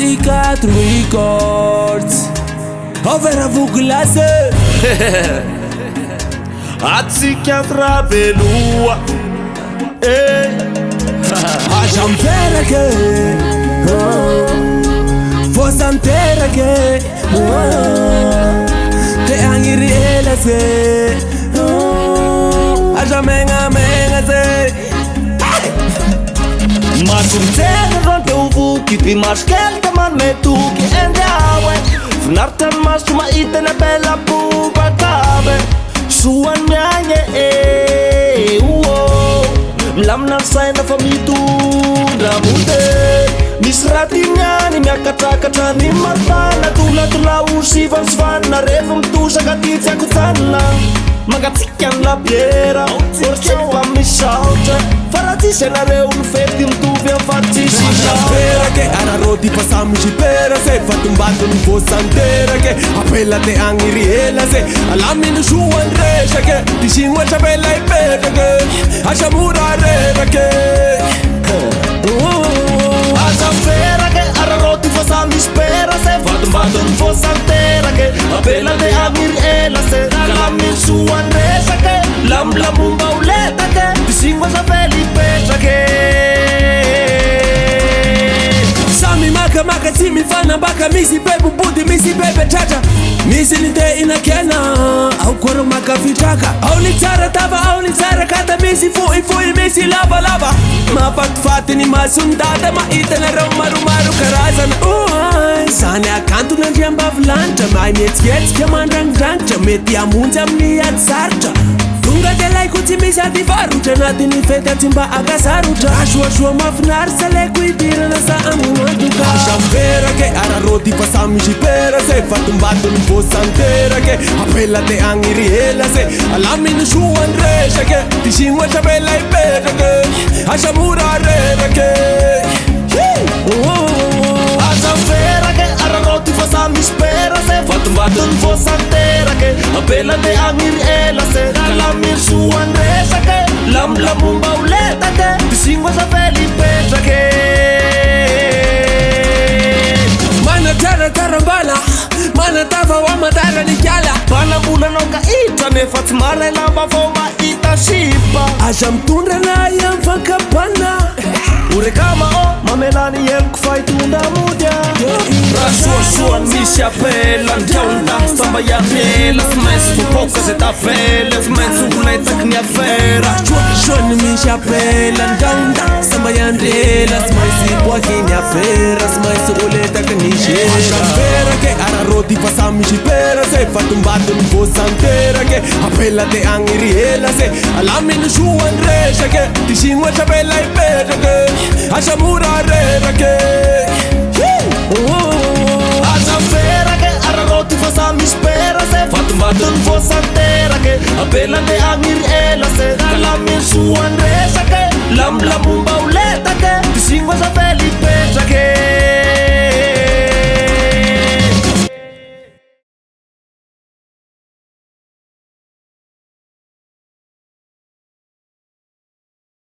C4 Records Overa vugulase Atsika belua Ajampera ke Fosantera ke Te angiri elase Ajamenga menga se Masumtera ronte uvuki Ti maskelta man metuki endawe Fnartan masuma itene bella buba kabe Suan nyanye Mlamnan saina famitu Ramude Misratinya ni miakatra-katra ni matana Tula-tula usivan svana Refa mtusa katitsa kutana Magatsikan la biera Orcewa misautra Faratisi anareo ny fety mitovy amin'ny faratisi Ajaperake ararody pasamy jipera se Fatumbatony vosanterake Apela te angiri hela se Alaminy soan resake Tisignoatra bela ipetrake Asamura rerake Ajaperake ararody pasamy spera se Fatumbatony vosanterake Apela te angiri hela se Alaminy soan resake Lamlamumba uletake Tisignoatra bela ipetrake Sami maka tsy mifanambaka misy bebe body misy bebe tratra misy lite inakena au koro maka fitraka au ni tsara tava au ni tsara kata misy foi misy lava mafatifaty ny masondada mahita nareo maromaro karazana zany akanto nandriambavy-lanitra mahay mihetsiketsika mandrangidranitra mety amonjy amin'ny ady sarotra Tunga delaiko tsy misy ady varotra Anatin'ny fety aty mba akasarotra Asoasoa mafinaritra laiko idirana sa amoantoka Asamperake ararody fa samy jipera se Fatumbatony vosanterake Apela te angiri hela se Alaminy soan resake Tisignoatra bela ipetrake Asamura rerake Asamperake ararody fa samy spera se Fatumbatony vosanterake Apela te angiri hela se Alaminy soan resake Lamlamumba uletake Tisignoatra bela ipetrake Mana tara-tarambala Mana tava wa matara ny kiala Manabolanao ka itra nefa tsy maray lamba vao mahita sipa Aza mitondra na iam fankapana Orekama mamelany emiko fahitondra modya Rasoasoany misy apela Ndraonda samba iapela Tsy maintsy fopoka zay tavela Tsy maintsy olaitaky ny afera Soany misy apela Ndraonda samba iandrela Tsy maintsy boaky ny afera Tsy maintsy oletaky ny gera Asamperake ararody fa samy jipera se Fatumbatony vosanterake Apela te angiri hela se Alaminy soan resake Tisignoatra bela ipetrake Asamura rerake Asamperake ararody fa samy spera se Fatumbatony vosanterake Apela te angiri hela se Alaminy soan resake Lamlamumba uletake Tisignoatra bela